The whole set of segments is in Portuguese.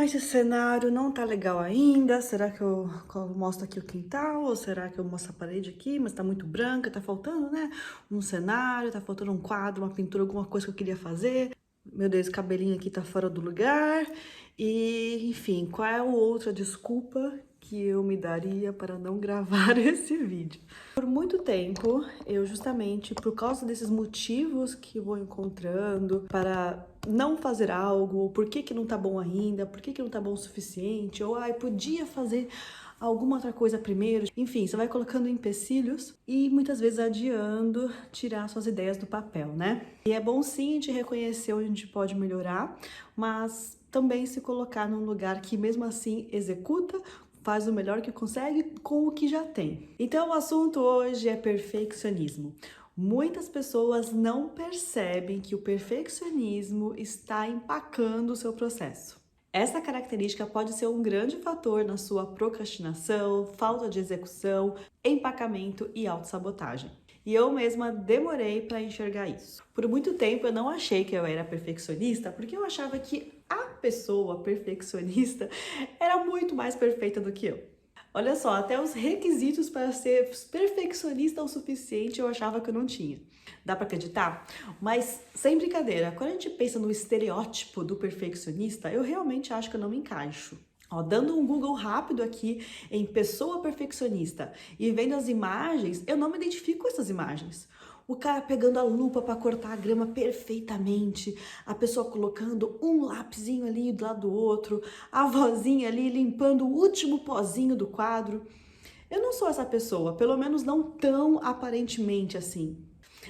esse cenário não tá legal ainda. Será que eu mostro aqui o quintal? Ou será que eu mostro a parede aqui? Mas tá muito branca, tá faltando, né? Um cenário, tá faltando um quadro, uma pintura, alguma coisa que eu queria fazer. Meu Deus, esse cabelinho aqui tá fora do lugar. E, enfim, qual é a outra desculpa que eu me daria para não gravar esse vídeo? Por muito tempo, eu justamente, por causa desses motivos que eu vou encontrando para não fazer algo, ou por que que não tá bom ainda, por que que não tá bom o suficiente, ou ai, podia fazer alguma outra coisa primeiro. Enfim, você vai colocando empecilhos e muitas vezes adiando tirar suas ideias do papel, né? E é bom sim a gente reconhecer onde a gente pode melhorar, mas também se colocar num lugar que mesmo assim executa, faz o melhor que consegue com o que já tem. Então o assunto hoje é perfeccionismo. Muitas pessoas não percebem que o perfeccionismo está empacando o seu processo. Essa característica pode ser um grande fator na sua procrastinação, falta de execução, empacamento e autossabotagem. E eu mesma demorei para enxergar isso. Por muito tempo eu não achei que eu era perfeccionista, porque eu achava que a pessoa perfeccionista era muito mais perfeita do que eu. Olha só, até os requisitos para ser perfeccionista o suficiente eu achava que eu não tinha. Dá para acreditar? Mas, sem brincadeira, quando a gente pensa no estereótipo do perfeccionista, eu realmente acho que eu não me encaixo. Ó, dando um Google rápido aqui em pessoa perfeccionista e vendo as imagens, eu não me identifico com essas imagens. O cara pegando a lupa para cortar a grama perfeitamente, a pessoa colocando um lapisinho ali do lado do outro, a vozinha ali limpando o último pozinho do quadro. Eu não sou essa pessoa, pelo menos não tão aparentemente assim.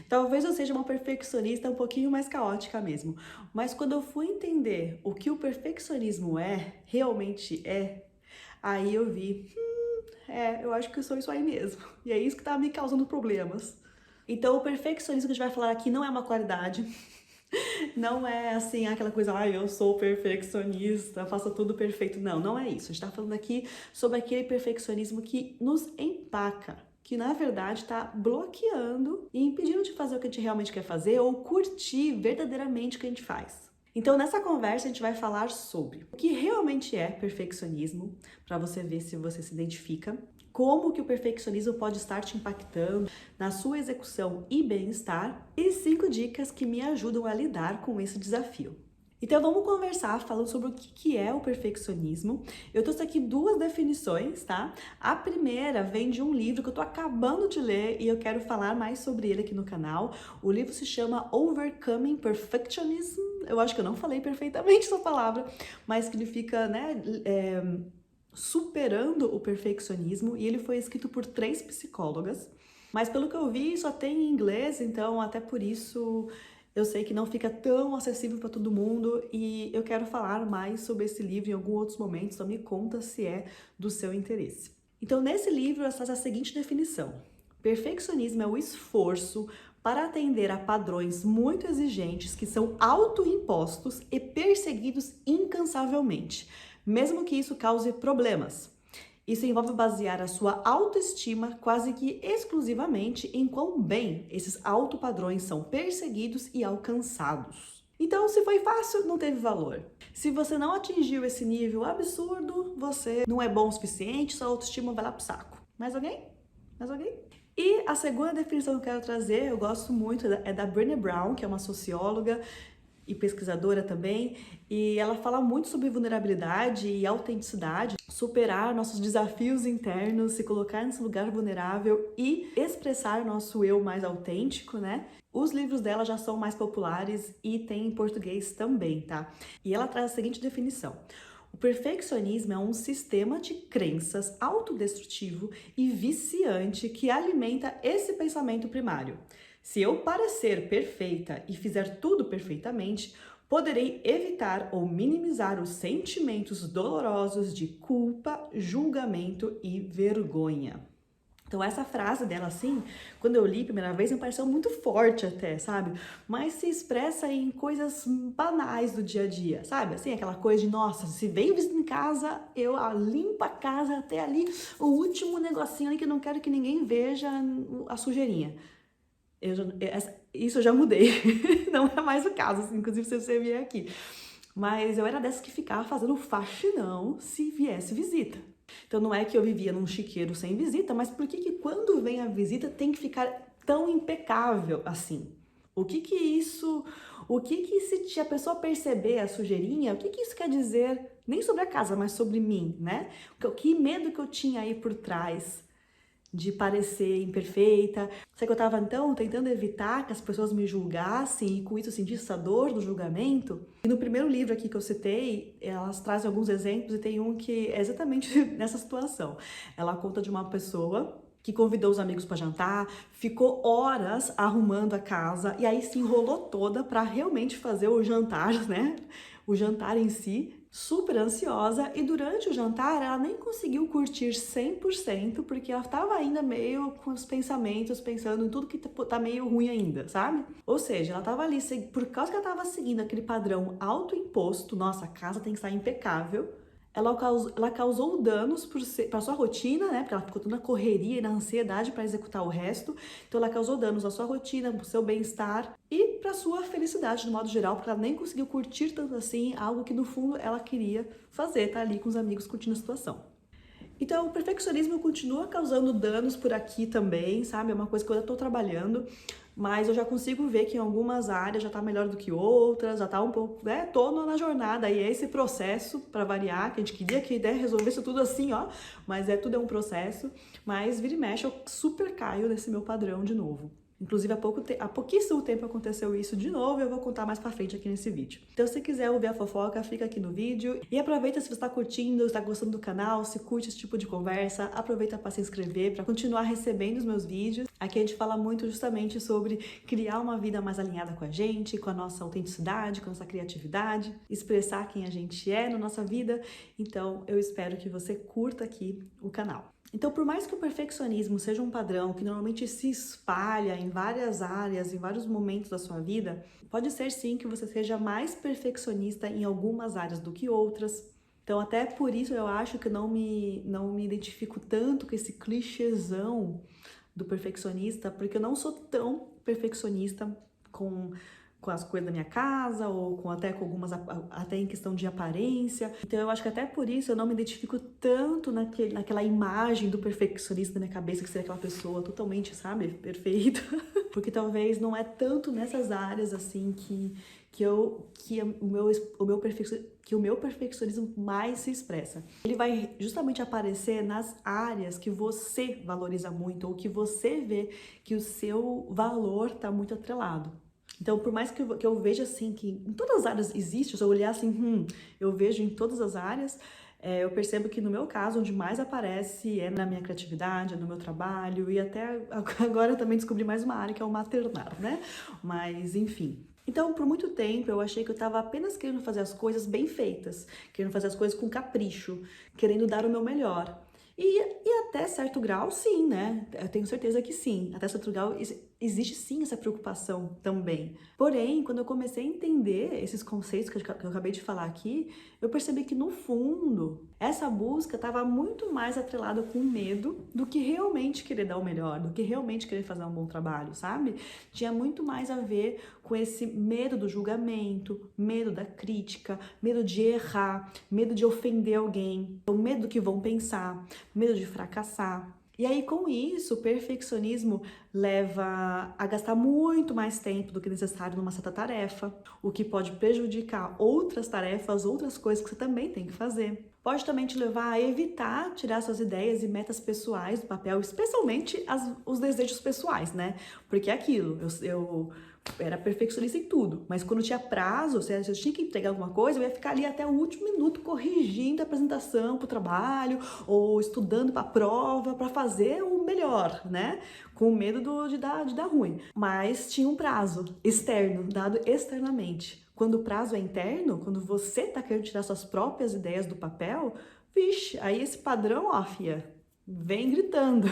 Talvez eu seja uma perfeccionista um pouquinho mais caótica mesmo, mas quando eu fui entender o que o perfeccionismo realmente é, aí eu vi, eu acho que eu sou isso aí mesmo. E é isso que tá me causando problemas. Então, o perfeccionismo que a gente vai falar aqui não é uma qualidade, não é assim aquela coisa, eu sou perfeccionista, faço tudo perfeito. Não, não é isso. A gente tá falando aqui sobre aquele perfeccionismo que nos empaca, que na verdade está bloqueando e impedindo de fazer o que a gente realmente quer fazer ou curtir verdadeiramente o que a gente faz. Então, nessa conversa, a gente vai falar sobre o que realmente é perfeccionismo, para você ver se você se identifica, como que o perfeccionismo pode estar te impactando na sua execução e bem-estar, e 5 dicas que me ajudam a lidar com esse desafio. Então vamos conversar falando sobre o que é o perfeccionismo. Eu trouxe aqui 2 definições, tá? A primeira vem de um livro que eu tô acabando de ler e eu quero falar mais sobre ele aqui no canal. O livro se chama Overcoming Perfectionism. Eu acho que eu não falei perfeitamente essa palavra, mas significa, né, superando o perfeccionismo, e ele foi escrito por 3 psicólogas. Mas pelo que eu vi, só tem em inglês, então até por isso eu sei que não fica tão acessível para todo mundo e eu quero falar mais sobre esse livro em alguns outros momentos, então me conta se é do seu interesse. Então, nesse livro, ela faz a seguinte definição: perfeccionismo é o esforço para atender a padrões muito exigentes que são autoimpostos e perseguidos incansavelmente, mesmo que isso cause problemas. Isso envolve basear a sua autoestima quase que exclusivamente em quão bem esses autopadrões são perseguidos e alcançados. Então, se foi fácil, não teve valor. Se você não atingiu esse nível absurdo, você não é bom o suficiente, sua autoestima vai lá pro saco. Mais alguém? Mais alguém? E a segunda definição que eu quero trazer, eu gosto muito, é da Brené Brown, que é uma socióloga e pesquisadora também, e ela fala muito sobre vulnerabilidade e autenticidade, superar nossos desafios internos, se colocar nesse lugar vulnerável e expressar nosso eu mais autêntico, né? Os livros dela já são mais populares e tem em português também, tá? E ela traz a seguinte definição: o perfeccionismo é um sistema de crenças autodestrutivo e viciante que alimenta esse pensamento primário. Se eu parecer perfeita e fizer tudo perfeitamente, poderei evitar ou minimizar os sentimentos dolorosos de culpa, julgamento e vergonha. Então essa frase dela, assim, quando eu li a primeira vez, me pareceu muito forte até, sabe? Mas se expressa em coisas banais do dia a dia, sabe? Assim, aquela coisa de, nossa, se vem visita em casa, eu limpo a casa até ali, o último negocinho ali que eu não quero que ninguém veja a sujeirinha. Isso eu já mudei, não é mais o caso, assim, inclusive se você vier aqui. Mas eu era dessas que ficava fazendo faxinão se viesse visita. Então não é que eu vivia num chiqueiro sem visita, mas por que quando vem a visita tem que ficar tão impecável assim? O que se a pessoa perceber a sujeirinha, o que isso quer dizer, nem sobre a casa, mas sobre mim, né? Que medo que eu tinha aí por trás de parecer imperfeita. Só que eu tava, então, tentando evitar que as pessoas me julgassem e com isso sentisse essa dor do julgamento. E no primeiro livro aqui que eu citei, elas trazem alguns exemplos e tem um que é exatamente nessa situação. Ela conta de uma pessoa que convidou os amigos para jantar, ficou horas arrumando a casa e aí se enrolou toda para realmente fazer o jantar, né? O jantar em si, super ansiosa, e durante o jantar ela nem conseguiu curtir 100% porque ela estava ainda meio com os pensamentos, pensando em tudo que tá meio ruim ainda, sabe? Ou seja, ela estava ali, por causa que ela estava seguindo aquele padrão autoimposto, nossa, a casa tem que estar impecável, ela causou danos para sua rotina, né? Porque ela ficou toda na correria e na ansiedade para executar o resto. Então ela causou danos à sua rotina, para o seu bem-estar e para sua felicidade, de modo geral, porque ela nem conseguiu curtir tanto assim algo que no fundo ela queria fazer, tá ali com os amigos curtindo a situação. Então, o perfeccionismo continua causando danos por aqui também, sabe? É uma coisa que eu ainda tô trabalhando, mas eu já consigo ver que em algumas áreas já tá melhor do que outras, já tá um pouco, né? Tô na jornada e é esse processo, para variar, que a gente queria que, né, resolvesse tudo assim, ó, mas tudo é um processo, mas vira e mexe eu super caio nesse meu padrão de novo. Inclusive, há pouquíssimo tempo aconteceu isso de novo e eu vou contar mais pra frente aqui nesse vídeo. Então, se quiser ouvir a fofoca, fica aqui no vídeo. E aproveita se você está curtindo, está gostando do canal, se curte esse tipo de conversa, aproveita para se inscrever, para continuar recebendo os meus vídeos. Aqui a gente fala muito justamente sobre criar uma vida mais alinhada com a gente, com a nossa autenticidade, com a nossa criatividade, expressar quem a gente é na nossa vida. Então, eu espero que você curta aqui o canal. Então, por mais que o perfeccionismo seja um padrão que normalmente se espalha em várias áreas, em vários momentos da sua vida, pode ser sim que você seja mais perfeccionista em algumas áreas do que outras. Então, até por isso eu acho que eu não me identifico tanto com esse clichêzão do perfeccionista, porque eu não sou tão perfeccionista com as coisas da minha casa, ou até com algumas, até em questão de aparência. Então eu acho que até por isso eu não me identifico tanto naquela imagem do perfeccionista na minha cabeça, que seria aquela pessoa totalmente, sabe, perfeita. Porque talvez não é tanto nessas áreas, assim, que o meu perfeccionismo mais se expressa. Ele vai justamente aparecer nas áreas que você valoriza muito, ou que você vê que o seu valor está muito atrelado. Então, por mais que eu veja assim que em todas as áreas existe, se eu olhar assim, eu vejo em todas as áreas, eu percebo que no meu caso, onde mais aparece é na minha criatividade, é no meu trabalho, e até agora eu também descobri mais uma área que é o maternar, né? Mas, enfim. Então, por muito tempo, eu achei que eu estava apenas querendo fazer as coisas bem feitas, querendo fazer as coisas com capricho, querendo dar o meu melhor. E até certo grau, sim, né? Eu tenho certeza que sim. Até certo grau existe sim essa preocupação também. Porém, quando eu comecei a entender esses conceitos que eu acabei de falar aqui, eu percebi que no fundo, essa busca estava muito mais atrelada com medo do que realmente querer dar o melhor, do que realmente querer fazer um bom trabalho, sabe? Tinha muito mais a ver com esse medo do julgamento, medo da crítica, medo de errar, medo de ofender alguém, o medo do que vão pensar, medo de fracassar. E aí, com isso, o perfeccionismo leva a gastar muito mais tempo do que necessário numa certa tarefa, o que pode prejudicar outras tarefas, outras coisas que você também tem que fazer. Pode também te levar a evitar tirar suas ideias e metas pessoais do papel, especialmente os desejos pessoais, né? Porque é aquilo, eu era perfeccionista em tudo, mas quando tinha prazo, se eu tinha que entregar alguma coisa, eu ia ficar ali até o último minuto corrigindo a apresentação para o trabalho ou estudando para a prova para fazer o melhor, né? Com medo de dar ruim. Mas tinha um prazo externo, dado externamente. Quando o prazo é interno, quando você tá querendo tirar suas próprias ideias do papel, vixe, aí esse padrão, ó, fia, vem gritando.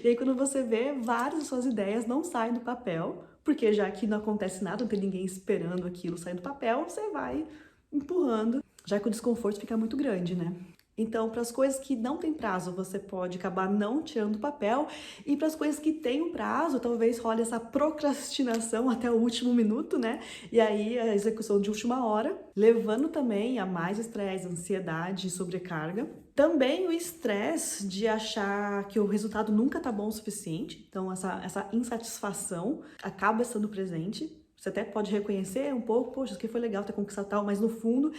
E aí quando você vê, várias das suas ideias não saem do papel, porque já que não acontece nada, não tem ninguém esperando aquilo sair do papel, você vai empurrando, já que o desconforto fica muito grande, né? Então, para as coisas que não tem prazo, você pode acabar não tirando do papel, e para as coisas que têm um prazo, talvez role essa procrastinação até o último minuto, né? E aí a execução de última hora, levando também a mais estresse, ansiedade e sobrecarga. Também o estresse de achar que o resultado nunca tá bom o suficiente, então essa insatisfação acaba estando presente. Você até pode reconhecer um pouco, poxa, isso aqui foi legal ter conquistado tal, mas no fundo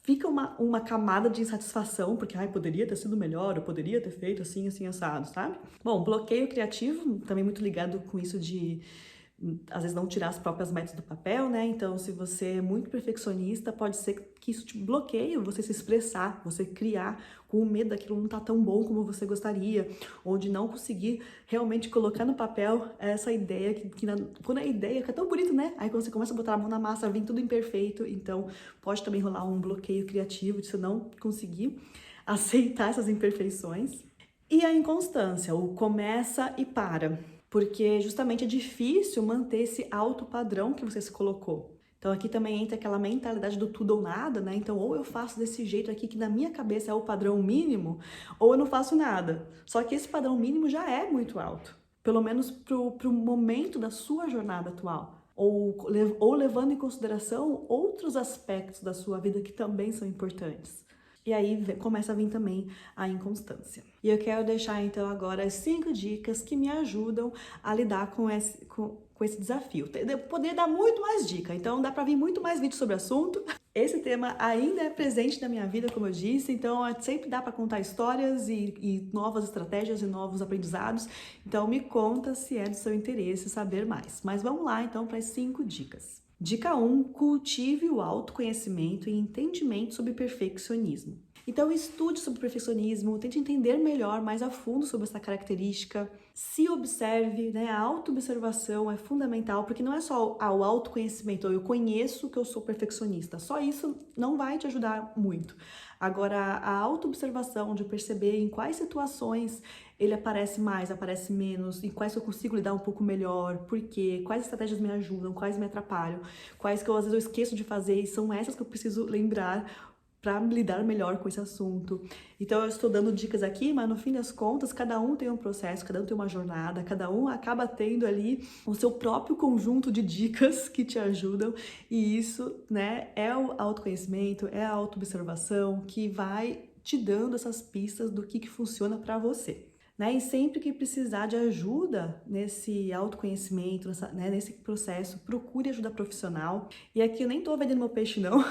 fica uma camada de insatisfação, porque ai, poderia ter sido melhor, eu poderia ter feito assim, assim, assado, sabe? Bom, bloqueio criativo, também muito ligado com isso de às vezes não tirar as próprias metas do papel, né? Então, se você é muito perfeccionista, pode ser que isso te bloqueie você se expressar, você criar com medo daquilo não tá tão bom como você gostaria, ou de não conseguir realmente colocar no papel essa ideia quando a ideia fica tão bonita, né? Aí quando você começa a botar a mão na massa, vem tudo imperfeito, então pode também rolar um bloqueio criativo de você não conseguir aceitar essas imperfeições. E a inconstância, o começa e para, porque justamente é difícil manter esse alto padrão que você se colocou. Então aqui também entra aquela mentalidade do tudo ou nada, né? Então ou eu faço desse jeito aqui que na minha cabeça é o padrão mínimo, ou eu não faço nada. Só que esse padrão mínimo já é muito alto, pelo menos pro momento da sua jornada atual. Ou levando em consideração outros aspectos da sua vida que também são importantes. E aí começa a vir também a inconstância. E eu quero deixar então agora as 5 dicas que me ajudam a lidar com esse desafio. Eu poderia dar muito mais dica, então dá para vir muito mais vídeo sobre o assunto. Esse tema ainda é presente na minha vida, como eu disse, então sempre dá para contar histórias e novas estratégias e novos aprendizados. Então me conta se é do seu interesse saber mais. Mas vamos lá então para as 5 dicas. Dica 1, cultive o autoconhecimento e entendimento sobre perfeccionismo. Então estude sobre perfeccionismo, tente entender melhor, mais a fundo sobre essa característica, se observe, né? A autoobservação é fundamental, porque não é só o autoconhecimento, eu conheço que eu sou perfeccionista, só isso não vai te ajudar muito. Agora, a autoobservação de perceber em quais situações ele aparece mais, aparece menos, em quais eu consigo lidar um pouco melhor, por quê, quais estratégias me ajudam, quais me atrapalham, quais que às vezes eu esqueço de fazer e são essas que eu preciso lembrar para lidar melhor com esse assunto. Então eu estou dando dicas aqui, mas no fim das contas, cada um tem um processo, cada um tem uma jornada, cada um acaba tendo ali o seu próprio conjunto de dicas que te ajudam, e isso, né, é o autoconhecimento, é a autoobservação que vai te dando essas pistas do que funciona para você. Né? E sempre que precisar de ajuda nesse autoconhecimento, nesse processo, procure ajuda profissional. E aqui eu nem tô vendendo meu peixe não,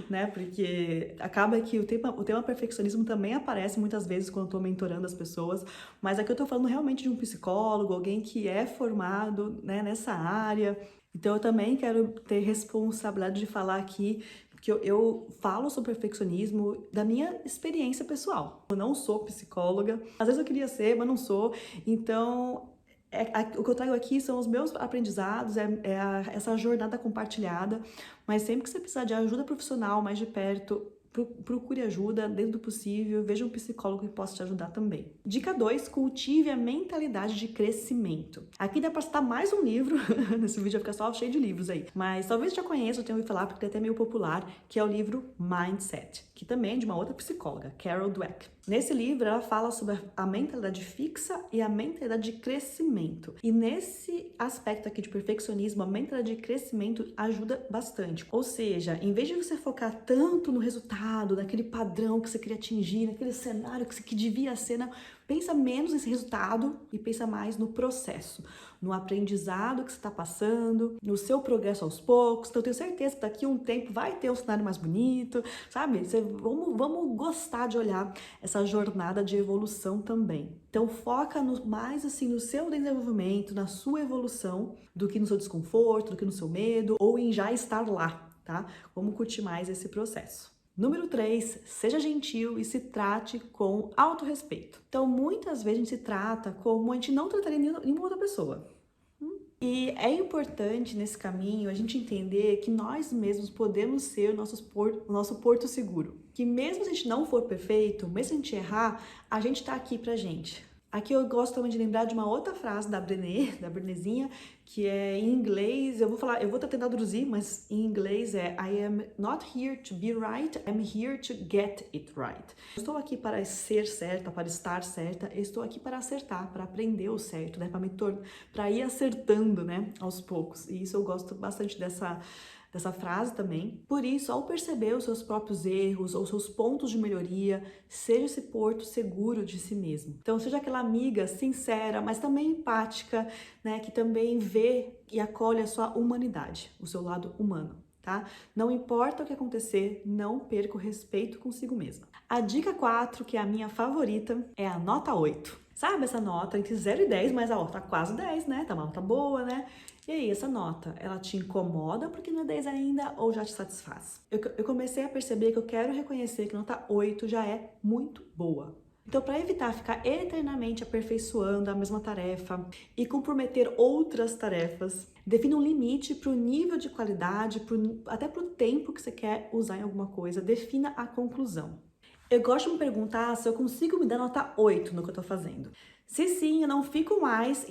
né? Porque acaba que o tema perfeccionismo também aparece muitas vezes quando eu tô mentorando as pessoas, mas aqui eu tô falando realmente de um psicólogo, alguém que é formado, né, nessa área. Então eu também quero ter responsabilidade de falar aqui que eu falo sobre perfeccionismo da minha experiência pessoal. Eu não sou psicóloga, às vezes eu queria ser, mas não sou. Então, o que eu trago aqui são os meus aprendizados, essa jornada compartilhada, mas sempre que você precisar de ajuda profissional mais de perto, procure ajuda dentro do possível, veja um psicólogo que possa te ajudar também. Dica 2, cultive a mentalidade de crescimento. Aqui dá pra citar mais um livro, nesse vídeo vai ficar só cheio de livros aí, mas talvez já conheça, eu tenho ouvido falar porque é até meio popular, que é o livro Mindset, que também é de uma outra psicóloga, Carol Dweck. Nesse livro ela fala sobre a mentalidade fixa e a mentalidade de crescimento. E nesse aspecto aqui de perfeccionismo, a mentalidade de crescimento ajuda bastante. Ou seja, em vez de você focar tanto no resultado, naquele padrão que você queria atingir, naquele cenário que devia ser, pensa menos nesse resultado e pensa mais no processo, no aprendizado que você está passando, no seu progresso aos poucos. Então eu tenho certeza que daqui a um tempo vai ter um cenário mais bonito, sabe? Vamos gostar de olhar essa jornada de evolução também. Então foca mais assim no seu desenvolvimento, na sua evolução, do que no seu desconforto, do que no seu medo, ou em já estar lá, tá? Vamos curtir mais esse processo. Número 3, seja gentil e se trate com autorrespeito. Então, muitas vezes a gente se trata como a gente não trataria nenhuma outra pessoa. E é importante nesse caminho a gente entender que nós mesmos podemos ser o nosso porto seguro. Que mesmo se a gente não for perfeito, mesmo se a gente errar, a gente tá aqui pra gente. Aqui eu gosto também de lembrar de uma outra frase da Brené, da Brenézinha, que é em inglês, eu vou tentar traduzir, mas em inglês é I am not here to be right, I'm here to get it right. Eu estou aqui para ser certa, para estar certa, eu estou aqui para acertar, para aprender o certo, né, para ir acertando, né, aos poucos. E isso eu gosto bastante dessa frase também. Por isso, ao perceber os seus próprios erros ou seus pontos de melhoria, seja esse porto seguro de si mesmo. Então, seja aquela amiga sincera, mas também empática, né, que também vê e acolhe a sua humanidade, o seu lado humano. Tá? Não importa o que acontecer, não perca o respeito consigo mesma. A dica 4, que é a minha favorita, é a nota 8. Sabe essa nota entre 0 e 10, mas ó, tá quase 10, né? Tá uma nota boa, né? E aí, essa nota, ela te incomoda porque não é 10 ainda ou já te satisfaz? Eu comecei a perceber que eu quero reconhecer que nota 8 já é muito boa. Então, para evitar ficar eternamente aperfeiçoando a mesma tarefa e comprometer outras tarefas, defina um limite para o nível de qualidade, até para o tempo que você quer usar em alguma coisa, defina a conclusão. Eu gosto de me perguntar se eu consigo me dar nota 8 no que eu tô fazendo. Se sim, eu não fico mais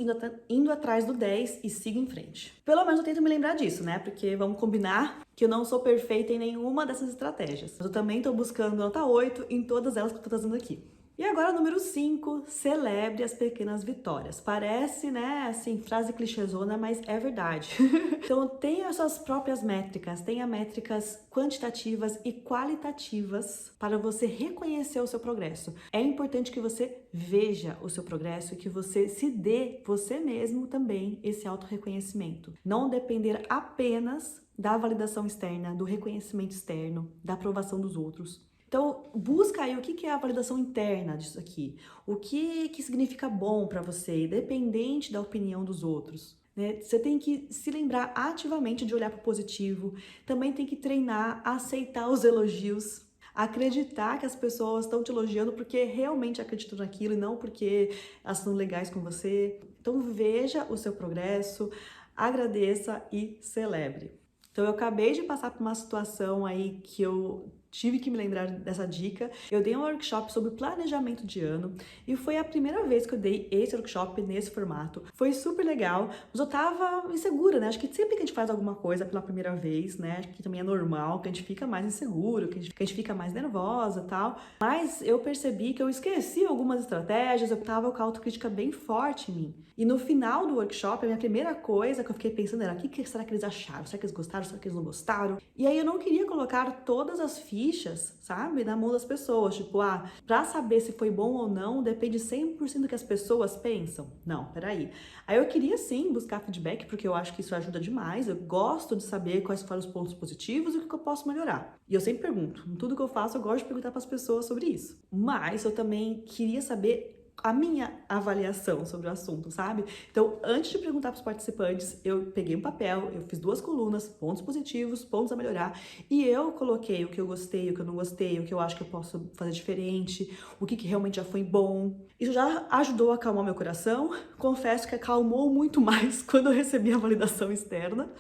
indo atrás do 10 e sigo em frente. Pelo menos eu tento me lembrar disso, né? Porque vamos combinar que eu não sou perfeita em nenhuma dessas estratégias. Mas eu também tô buscando nota 8 em todas elas que eu tô trazendo aqui. E agora, número 5, celebre as pequenas vitórias. Parece, né, assim, frase clichêzona, mas é verdade. Então, tenha as suas próprias métricas, tenha métricas quantitativas e qualitativas para você reconhecer o seu progresso. É importante que você veja o seu progresso e que você se dê, você mesmo também, esse autorreconhecimento. Não depender apenas da validação externa, do reconhecimento externo, da aprovação dos outros. Então, busca aí o que é a validação interna disso aqui. O que significa bom para você, independente da opinião dos outros. Né? Você tem que se lembrar ativamente de olhar para o positivo. Também tem que treinar a aceitar os elogios. Acreditar que as pessoas estão te elogiando porque realmente acreditam naquilo e não porque elas são legais com você. Então, veja o seu progresso, agradeça e celebre. Então, eu acabei de passar por uma situação aí que eu tive que me lembrar dessa dica. Eu dei um workshop sobre planejamento de ano e foi a primeira vez que eu dei esse workshop nesse formato. Foi super legal, mas eu tava insegura, né? Acho que sempre que a gente faz alguma coisa pela primeira vez, né? Acho que também é normal, que a gente fica mais inseguro, que a gente fica mais nervosa e tal. Mas eu percebi que eu esqueci algumas estratégias, eu tava com a autocrítica bem forte em mim. E no final do workshop, a minha primeira coisa que eu fiquei pensando era: o que será que eles acharam? Será que eles gostaram? Será que eles não gostaram? E aí eu não queria colocar todas as fichas, sabe, na mão das pessoas. Tipo, pra saber se foi bom ou não, depende 100% do que as pessoas pensam. Não, peraí. Aí eu queria sim buscar feedback, porque eu acho que isso ajuda demais. Eu gosto de saber quais foram os pontos positivos e o que eu posso melhorar. E eu sempre pergunto. Em tudo que eu faço, eu gosto de perguntar para as pessoas sobre isso. Mas eu também queria saber a minha avaliação sobre o assunto, sabe? Então, antes de perguntar para os participantes, eu peguei um papel, eu fiz 2 colunas, pontos positivos, pontos a melhorar, e eu coloquei o que eu gostei, o que eu não gostei, o que eu acho que eu posso fazer diferente, o que realmente já foi bom. Isso já ajudou a acalmar meu coração. Confesso que acalmou muito mais quando eu recebi a validação externa.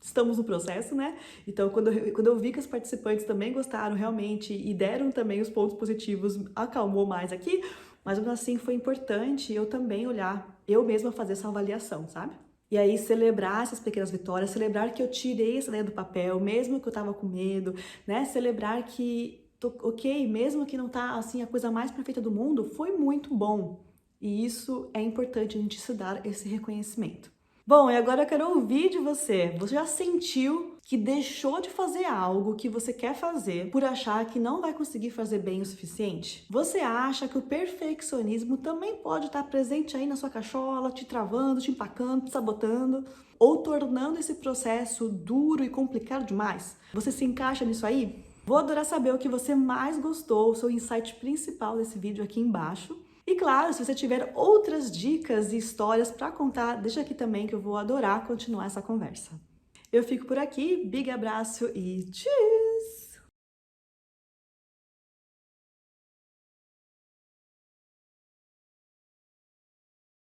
Estamos no processo, né? Então, quando eu vi que os participantes também gostaram realmente e deram também os pontos positivos, acalmou mais aqui. Mas, assim, foi importante eu também olhar, eu mesma fazer essa avaliação, sabe? E aí, celebrar essas pequenas vitórias, celebrar que eu tirei essa ideia do papel, mesmo que eu tava com medo, né? Celebrar que, ok, mesmo que não tá, assim, a coisa mais perfeita do mundo, foi muito bom. E isso é importante a gente se dar esse reconhecimento. Bom, e agora eu quero ouvir de você. Você já sentiu que deixou de fazer algo que você quer fazer por achar que não vai conseguir fazer bem o suficiente? Você acha que o perfeccionismo também pode estar presente aí na sua cachola, te travando, te empacando, te sabotando, ou tornando esse processo duro e complicado demais? Você se encaixa nisso aí? Vou adorar saber o que você mais gostou, o seu insight principal desse vídeo aqui embaixo. E claro, se você tiver outras dicas e histórias para contar, deixa aqui também que eu vou adorar continuar essa conversa. Eu fico por aqui, big abraço e tchau!